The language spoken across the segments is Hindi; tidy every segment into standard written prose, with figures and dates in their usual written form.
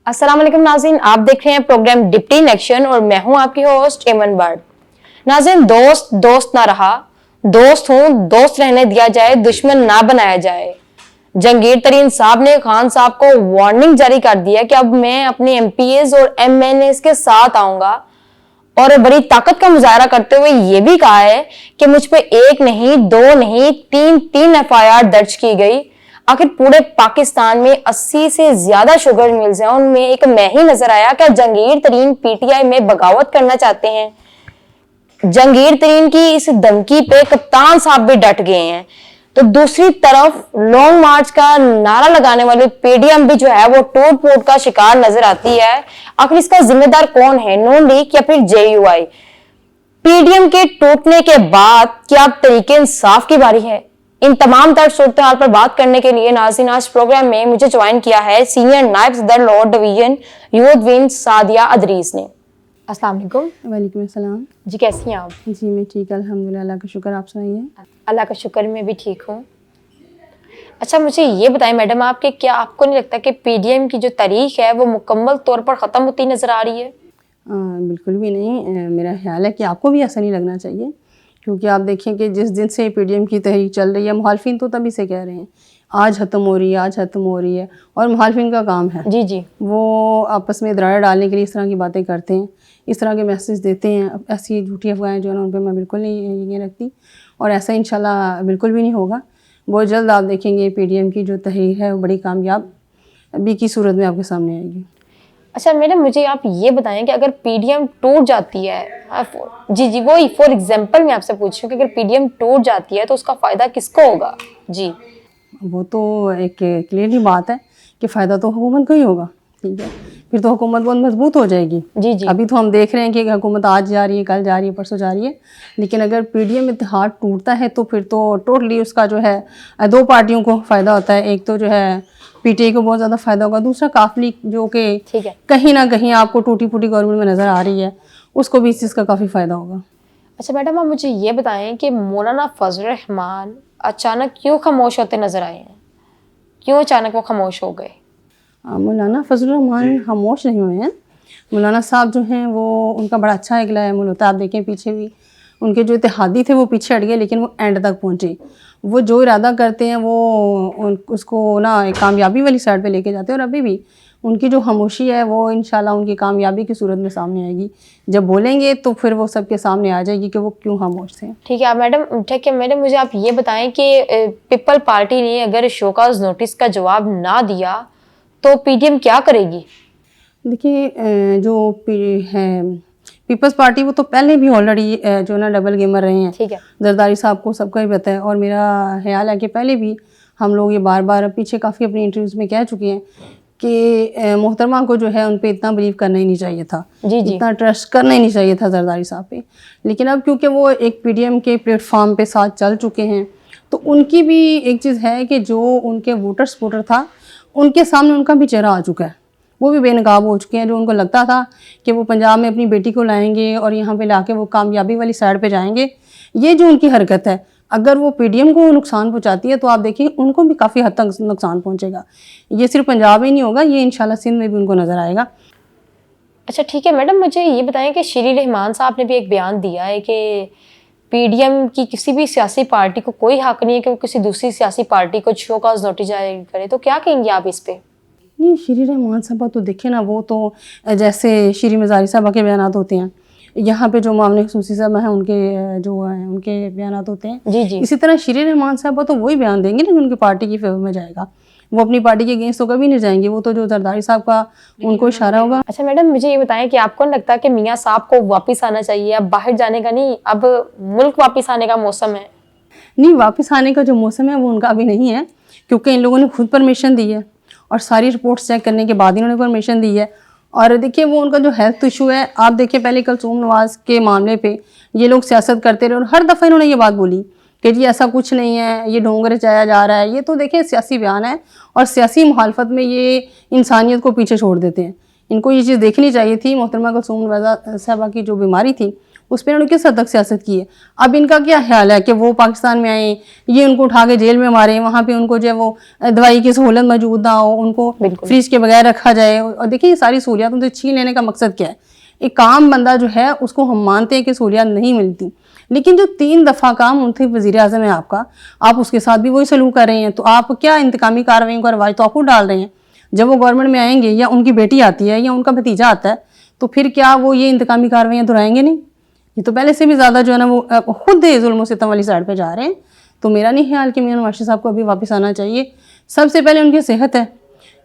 अस्सलाम वालेकुम नाज़रीन, आप देख रहे हैं प्रोग्राम डिप्टी इन एक्शन और मैं हूं आपकी होस्ट एमन बर्ड। नाज़रीन, दोस्त दोस्त ना रहा, दोस्त हूं दोस्त रहने दिया जाए, दुश्मन ना बनाया जाए। जंगीर तरीन साहब ने खान साहब को वार्निंग जारी कर दिया कि अब मैं अपने एमपीएस और एमएनएस के साथ आऊंगा और बड़ी ताकत का मुजाहरा करते हुए ये भी कहा है कि मुझ पे एक नहीं, दो नहीं, तीन एफआईआर दर्ज की गई। आखिर पूरे पाकिस्तान में 80 से ज्यादा शुगर मिल्स हैं, उनमें एक मैं ही नजर आया। क्या जंगीर तरीन पीटीआई में बगावत करना चाहते हैं? जंगीर तरीन की इस धमकी पे कप्तान साहब भी डट गए हैं। तो दूसरी तरफ लॉन्ग मार्च का नारा लगाने वाली पीडीएम भी जो है वो टूट फूट का शिकार नजर आती है। आखिर इसका जिम्मेदार कौन है, नून लीग या फिर जेयूआई? पीडीएम के टूटने के बाद क्या अब तरीके इंसाफ की बारी है? इन तमाम तर सूरत हाल पर बात करने के लिए नाज़रीन आज प्रोग्राम में मुझे ज्वाइन किया है सीनियर नायब सदर law division youth wing Sadia Adris ने। अस्सलाम वालेकुम। वालेकुम अस्सलाम। जी, कैसी हैं आप? जी मैं ठीक, अल्हम्दुलिल्लाह, अल्लाह का शुक्र। आप सुनाइए। अल्लाह का शुक्र, मैं भी ठीक हूँ। अच्छा, मुझे ये बताएं मैडम, आपके क्या आपको नहीं लगता कि पीडीएम की जो तारीख है वो मुकम्मल तौर पर ख़त्म होती नजर आ रही है? बिल्कुल भी नहीं। मेरा ख्याल है कि आपको भी ऐसा नहीं लगना चाहिए, क्योंकि आप देखें कि जिस दिन से पीडीएम की तहरीक चल रही है, मुखालफिन तो तभी से कह रहे हैं आज ख़त्म हो रही है, आज ख़त्म हो रही है। और मुखालफिन का काम है जी जी, वो आपस में दरार डालने के लिए इस तरह की बातें करते हैं, इस तरह के मैसेज देते हैं। अब ऐसी झूठी अफवाहें जो है उन पर मैं बिल्कुल नहीं यकीन रखती, और ऐसा इंशाल्लाह बिल्कुल भी नहीं होगा। बहुत जल्द आप देखेंगे पीडीएम की जो तहरीक है वो बड़ी कामयाब भी की सूरत में आपके सामने आएगी। अच्छा मैडम, मुझे आप ये बताएं कि अगर पीडीएम टूट जाती है, जी जी वही फॉर एग्जांपल मैं आपसे पूछ रही हूँ कि अगर पीडीएम टूट जाती है तो उसका फ़ायदा किसको होगा? जी, वो तो एक क्लियरली बात है कि फ़ायदा तो हुकूमत को ही होगा। ठीक है, फिर तो हुकूमत बहुत मजबूत हो जाएगी। जी जी, अभी तो हम देख रहे हैं कि हुकूमत आज जा रही है, कल जा रही है, परसों जा रही है, लेकिन अगर पीडीएम इत्तेहाद टूटता है तो फिर तो टोटली उसका जो है दो पार्टियों को फ़ायदा होता है। एक तो जो है पीटीआई को बहुत ज़्यादा फ़ायदा होगा, दूसरा काफ लीग जो कि ठीक है। कहीं ना कहीं आपको टूटी फूटी गवर्नमेंट में नज़र आ रही है, उसको भी इस चीज़ का काफ़ी फ़ायदा होगा। अच्छा मैडम, आप मुझे ये बताएं कि मौलाना फजल रहमान अचानक क्यों खामोश होते नजर आए हैं? क्यों अचानक वो खामोश हो गए? मौलाना फजल रहमान खामोश नहीं हुए हैं। मौलाना साहब जो हैं वो उनका बड़ा अच्छा एक अमल होता है। आप देखें पीछे भी उनके जो इत्तेहादी थे वो पीछे हट गए, लेकिन वो एंड तक पहुँचे। वो जो इरादा करते हैं वो उसको ना एक कामयाबी वाली साइड पे लेके जाते हैं, और अभी भी उनकी जो खामोशी है वो इंशाल्लाह उनकी कामयाबी की सूरत में सामने आएगी। जब बोलेंगे तो फिर वो सबके सामने आ जाएगी कि वो क्यों खामोश थे। ठीक है आप मैडम, ठीक है मैडम, मुझे आप ये बताएं कि पीपल पार्टी ने अगर शोकाज नोटिस का जवाब ना दिया तो पीडीएम क्या करेगी? देखिए जो है पीपल्स पार्टी वो तो पहले भी ऑलरेडी जो ना डबल गेमर रहे हैं। ठीक है, जरदारी साहब को सबका ही पता है, और मेरा ख्याल है कि पहले भी हम लोग ये बार बार पीछे काफ़ी अपनी इंटरव्यूज़ में कह चुके हैं कि मोहतरमा को जो है उन पे इतना बिलीव करना ही नहीं चाहिए था, जी जी, इतना ट्रस्ट करना ही नहीं चाहिए था जरदारी साहब पे। लेकिन अब क्योंकि वो एक पीडीएम के प्लेटफॉर्म पे साथ चल चुके हैं, तो उनकी भी एक चीज़ है कि जो उनके वोटर सपोर्टर था उनके सामने उनका भी चेहरा आ चुका है, वो भी बेनकाब हो चुके हैं। जो उनको लगता था कि वो पंजाब में अपनी बेटी को लाएंगे और यहाँ पे लाके वो कामयाबी वाली साइड पे जाएंगे, ये जो उनकी हरकत है अगर वो पीडीएम को नुकसान पहुँचाती है तो आप देखिए उनको भी काफ़ी हद तक नुकसान पहुँचेगा। ये सिर्फ पंजाब ही नहीं होगा, ये इंशाल्लाह सिंध में भी उनको नज़र आएगा। अच्छा ठीक है मैडम, मुझे ये बताएं कि श्री रहमान साहब ने भी एक बयान दिया है कि पीडीएम की किसी भी सियासी पार्टी को कोई हक नहीं है कि वो किसी दूसरी सियासी पार्टी को शोकाज नोटिस जारी करे, तो क्या कहेंगे आप इस पे? नहीं, श्री रहमान साहबा तो देखे ना, वो तो जैसे श्री मज़ारी साहबा के बयान होते हैं, यहाँ पे जो मामले खसूसी साहब हैं उनके जो हैं उनके बयान होते हैं, जी जी, इसी तरह श्री रहमान साहबा तो वही बयान देंगे लेकिन उनकी पार्टी की फेवर में जाएगा। वो अपनी पार्टी के अगेंस्ट तो कभी नहीं जाएंगे, वो तो जो जरदारी साहब का उनको इशारा होगा। अच्छा मैडम, मुझे ये बताएं कि आपको नहीं लगता कि मियाँ साहब को वापस आना चाहिए? अब बाहर जाने का नहीं, अब मुल्क वापस आने का मौसम है। नहीं, वापस आने का जो मौसम है वो उनका अभी नहीं है, क्योंकि इन लोगों ने खुद परमिशन दी है और सारी रिपोर्ट्स चेक करने के बाद इन्होंने परमिशन दी है। और देखिए वो उनका जो हेल्थ इशू है, आप देखिए पहले कुलसूम नवाज के मामले पे ये लोग सियासत करते रहे और हर दफ़ा इन्होंने ये बात बोली कि जी ऐसा कुछ नहीं है, ये ढोंग रचाया जा रहा है। ये तो देखिए सियासी बयान है और सियासी मुखालफत में ये इंसानियत को पीछे छोड़ देते हैं। इनको ये चीज़ देखनी चाहिए थी। मोहतरमा कुलसूम नवाज़ साहबा की जो बीमारी थी उस पर इन्होंने किस हद तक सियासत की है। अब इनका क्या ख्याल है कि वो पाकिस्तान में आए, ये उनको उठा के जेल में मारे, वहाँ पे उनको जो है वो दवाई की सहूलत मौजूद ना हो, उनको फ्रिज के बगैर रखा जाए। और देखिए ये सारी सहूलियात उनसे छीन लेने का मकसद क्या है। एक काम बंदा जो है उसको हम मानते हैं कि सहूलियात नहीं मिलती, लेकिन जो 3 दफ़ा काम उनसे वज़ीर आज़म है आपका, आप उसके साथ भी वही सलूक कर रहे हैं। तो आप क्या इंतकामी कार्रवाई का रवाज तो आप डाल रहे हैं। जब वो गवर्नमेंट में आएंगे या उनकी बेटी आती है या उनका भतीजा आता है, तो फिर क्या वो ये इंतकामी कार्रवाइयाँ दोहराएंगे नहीं? ये तो पहले से भी ज़्यादा जो है ना वो खुद जुल्म सितम वाली साइड पे जा रहे हैं। तो मेरा नहीं ख्याल कि मियां नवाज शरीफ साहब को अभी वापस आना चाहिए। सबसे पहले उनकी सेहत है,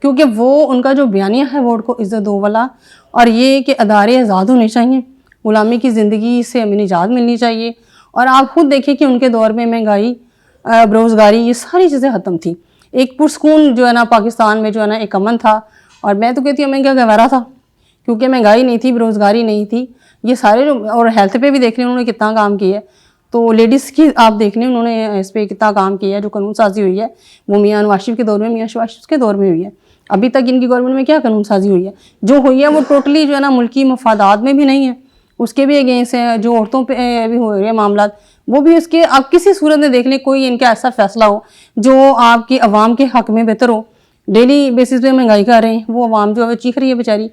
क्योंकि वो उनका जो बयानिया है वोट को इज्जत दो वाला, और ये कि अदारे आज़ाद होने चाहिए, गुलामी की ज़िंदगी से हमें निजात मिलनी चाहिए। और आप खुद देखिए कि उनके दौर में महंगाई, बेरोज़गारी, ये सारी चीज़ें ख़त्म थी। एक पुरस्कून जो है ना पाकिस्तान में जो है ना एक अमन था। और मैं तो कहती हूँ मैं क्या गवारा था, क्योंकि महंगाई नहीं थी, बेरोज़गारी नहीं थी, ये सारे। और हेल्थ पे भी देख लें उन्होंने कितना काम किया है। तो लेडीज़ की आप देख लें उन्होंने इस पर कितना काम किया है। जो कानून साजी हुई है वो मियां नवाज शरीफ के दौर में, मियां शरीफ के दौर में हुई है। अभी तक इनकी गवर्नमेंट में क्या कानून साजी हुई है? जो हुई है वो टोटली जो है ना मुल्की मफादात में भी नहीं है, उसके भी अगेंस्ट है। जो औरतों पे भी हो रहे हैं मामला, वो भी उसके, आप किसी सूरत में देख लें कोई इनका ऐसा फैसला हो जो आपकी आवाम के हक में बेहतर हो। डेली बेसिस पे महंगाई कर रहे हैं, वो आवाम जो है चीख रही है बेचारी।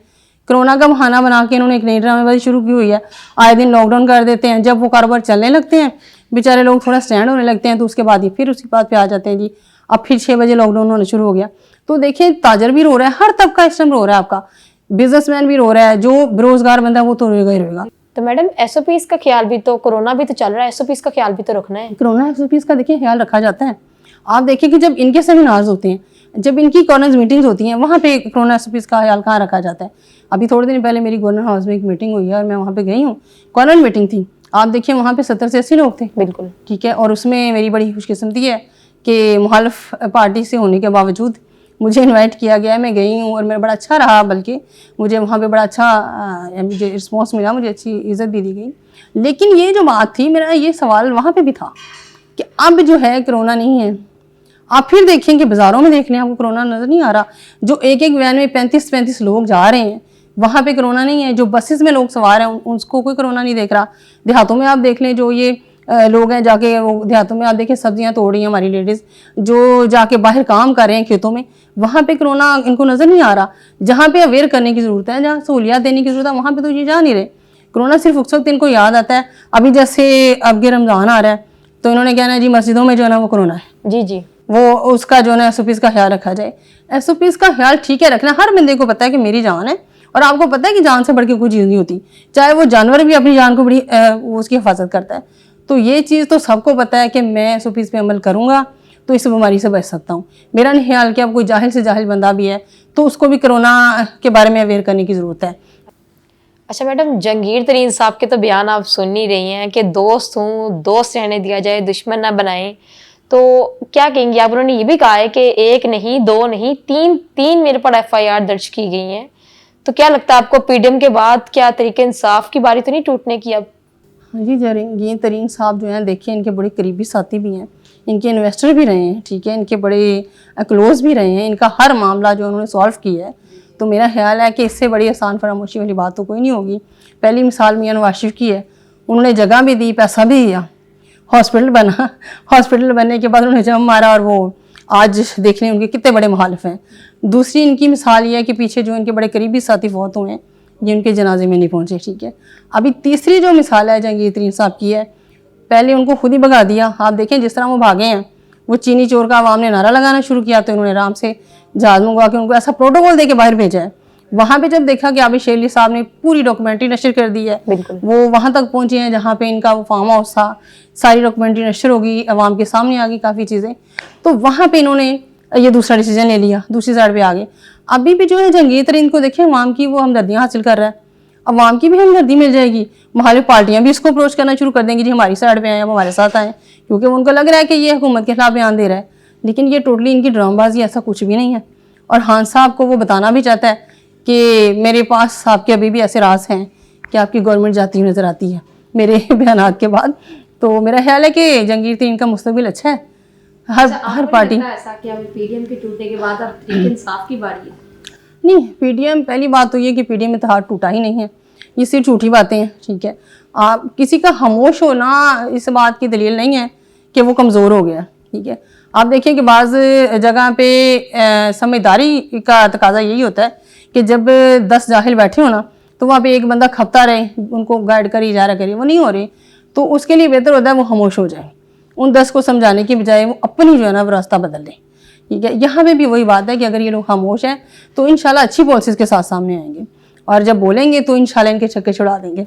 कोरोना का बहाना बना के इन्होंने एक नई ड्रामेबाजी शुरू की हुई है। आए दिन लॉकडाउन कर देते हैं, जब वो कारोबार चलने लगते हैं बेचारे लोग थोड़ा स्टैंड होने लगते हैं, तो उसके बाद ये फिर उसी बात पे आ जाते हैं जी अब फिर 6 बजे लॉकडाउन होना शुरू हो गया। तो देखिए ताजर भी रो रहा है, हर तबका इस टाइम रो रहा है, आपका बिजनेसमैन भी रो रहा है, जो बेरोजगार बंदा है वो तो रोएगा ही रोएगा। तो मैडम एसओपीज का ख्याल भी तो, कोरोना भी तो चल रहा है, एसओपीज का ख्याल भी तो रखना है। कोरोना एसओपीज का देखिए ख्याल रखा जाता है। आप देखिए कि जब इनके सेमिनार्स होते हैं, जब इनकी कॉर्नर्स मीटिंग्स होती हैं, वहाँ पे कोरोना एसओपीज का ख्याल कहाँ रखा जाता है। अभी थोड़े दिन पहले मेरी गवर्नर हाउस में एक मीटिंग हुई है और मैं वहाँ पे गई हूँ, कॉर्नर मीटिंग थी। आप देखिए वहाँ पे 70 से 80 लोग थे। बिल्कुल ठीक है। और उसमें मेरी बड़ी खुशकिस्मती है कि मुखालिफ पार्टी से होने के बावजूद मुझे इनवाइट किया गया, मैं गई हूँ और मेरा बड़ा अच्छा रहा, बल्कि मुझे वहाँ पे बड़ा अच्छा मुझे रिस्पॉन्स मिला, मुझे अच्छी इज़्ज़त भी दी गई। लेकिन ये जो बात थी, मेरा ये सवाल वहाँ पे भी था कि अब जो है कोरोना नहीं है। आप फिर देखें कि बाज़ारों में देख लें, आपको कोरोना नज़र नहीं आ रहा। जो एक एक वैन में 35-35 लोग जा रहे हैं, वहाँ पे कोरोना नहीं है। जो बसेस में लोग सवार हैं उसको कोई कोरोना नहीं देख रहा। देहातों में आप देख लें, जो ये लोग हैं जाके वो देहातों में आप देखें सब्जियां तोड़ रही हैं हमारी लेडीज़, जो जाके बाहर काम कर रहे हैं खेतों में, वहाँ पे कोरोना इनको नज़र नहीं आ रहा। जहाँ पे अवेयर करने की ज़रूरत है, जहाँ सहूलियात देने की ज़रूरत है, वहाँ पे तो ये जा नहीं रहे। कोरोना सिर्फ उस वक्त इनको याद आता है, अभी जैसे अब के रमज़ान आ रहा है तो इन्होंने कहना है जी मस्जिदों में जो है ना वो कोरोना है, जी जी, वो उसका जो है ना एसओपीज़ का ख्याल रखा जाए। एसओपीज़ का ख्याल ठीक है रखना, हर बंदे को पता है कि मेरी जान है, और आपको पता है कि जान से बढ़ के कोई चीज़ नहीं होती। चाहे वो जानवर भी अपनी जान को बड़ी वो उसकी हिफाजत करता है। तो ये चीज़ तो सबको पता है कि मैं एसओपीज़ पे अमल करूँगा तो इस बीमारी से बच सकता हूँ। मेरा नहीं ख्याल कि अब कोई जाहिल से जाहिल बंदा भी है तो उसको भी कोरोना के बारे में अवेयर करने की ज़रूरत है। अच्छा मैडम, जहांगीर तरीन साहब के तो बयान आप सुन ही रही हैं कि दोस्त हूँ, दोस्त रहने दिया जाए, दुश्मन ना बनाए, तो क्या कहेंगी आप? उन्होंने ये भी कहा है कि 1 नहीं 2 नहीं 3 मेरे पर FIR दर्ज की गई हैं। तो क्या लगता है आपको पीडीएम के बाद क्या तरीके इंसाफ की बारी तो नहीं टूटने की अब? हाँ जी, जहांगीर तरीन साहब जो हैं देखिए इनके बड़े करीबी साथी भी हैं, इनके इन्वेस्टर भी रहे हैं, ठीक है, इनके बड़े क्लोज भी रहे हैं, इनका हर मामला जो उन्होंने सॉल्व किया है। तो मेरा ख्याल है कि इससे बड़ी आसान फरामोशी वाली बात तो कोई नहीं होगी। पहली मिसाल मियां नवाज शरीफ की है, उन्होंने जगह भी दी, पैसा भी दिया, हॉस्पिटल बना, हॉस्पिटल बनने के बाद उन्होंने जम मारा, और वो आज देख लें उनके कितने बड़े मुखालिफ हैं। दूसरी इनकी मिसाल ये है कि पीछे जो इनके बड़े करीबी साथी फौत हुए हैं, ये उनके जनाजे में नहीं पहुंचे, ठीक है। अभी तीसरी जो मिसाल है जहांगीर तरीन साहब की है, पहले उनको खुद ही भगा दिया। आप देखें जिस तरह वो भागे हैं, वो चीनी चोर का आवाम ने नारा लगाना शुरू किया तो उन्होंने आराम से जहाज मंगवा के उनको ऐसा प्रोटोकॉल दे के बाहर भेजा है। वहाँ पे जब देखा कि आबिद शेर अली साहब ने पूरी डॉक्यूमेंट्री नशर कर दी है, वो वहाँ तक पहुँचे हैं जहाँ पे इनका वो फार्म हाउस था, सारी डॉक्यूमेंट्री नशर होगी, अवाम के सामने आ गई काफ़ी चीज़ें, तो वहाँ पे इन्होंने ये दूसरा डिसीजन ले लिया, दूसरी साइड पे आ गए। अभी भी जो है जहांगीर तरीन को देखें, अवाम की वो हमदर्दियाँ हासिल कर रहा है, अवाम की भी हमदर्दी मिल जाएगी, मुखालिफ पार्टियाँ भी इसको अप्रोच करना शुरू कर देंगी जी हमारी साइड पे आए, अब हमारे साथ आए, क्योंकि उनको लग रहा है कि ये हुकूमत के खिलाफ बयान दे रहा है। लेकिन ये टोटली इनकी ड्रामेबाजी, ऐसा कुछ भी नहीं है। और खान साहब को वो बताना भी चाहता है कि मेरे पास आपके अभी भी ऐसे राज हैं कि आपकी गवर्नमेंट जाती हुई नजर आती है मेरे बयानात के बाद। तो मेरा ख्याल है कि जहांगीर तरीन का मुस्तकबिल अच्छा है। हर पार्टी ऐसा कि अब पीडीएम के टूटने के बाद अब तहरीक इंसाफ की बारी है। नहीं, पीडीएम, पहली बात तो ये कि पीडीएम इत्तेहाद टूटा ही नहीं है। ये सिर्फ झूठी बातें हैं, ठीक है। आप किसी का खामोश होना इस बात की दलील नहीं है कि वो कमज़ोर हो गया, ठीक है। आप देखिए कि बाज़ जगह पे समझदारी का तकाजा यही होता है कि जब 10 जाहिल बैठे हो ना, तो वहाँ पे एक बंदा खपता रहे, उनको गाइड करे, इजारा करे, वो नहीं हो रही, तो उसके लिए बेहतर होता है वो खामोश हो जाए। उन 10 को समझाने की बजाय वो अपनी जो है ना वो रास्ता बदल लें, ठीक है। यहाँ पे भी वही बात है कि अगर ये लोग खामोश हैं तो इंशाल्लाह अच्छी पॉलिसीज़ के साथ सामने आएंगे, और जब बोलेंगे तो इंशाल्लाह इनके छक्के छुड़ा देंगे।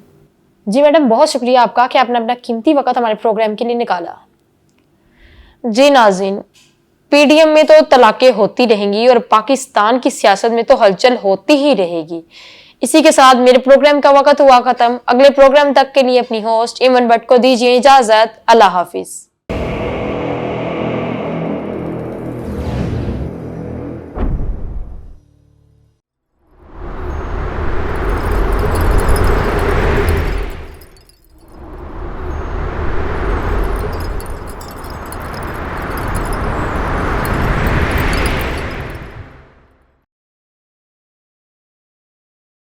जी मैडम, बहुत शुक्रिया आपका कि आपने अपना कीमती वक्त हमारे प्रोग्राम के लिए निकाला। जी नाज़रीन, पीडीएम में तो तलाक़ें होती रहेंगी और पाकिस्तान की सियासत में तो हलचल होती ही रहेगी। इसी के साथ मेरे प्रोग्राम का वक्त हुआ खत्म। अगले प्रोग्राम तक के लिए अपनी होस्ट इमन भट्ट को दीजिए इजाजत। अल्लाह हाफिज।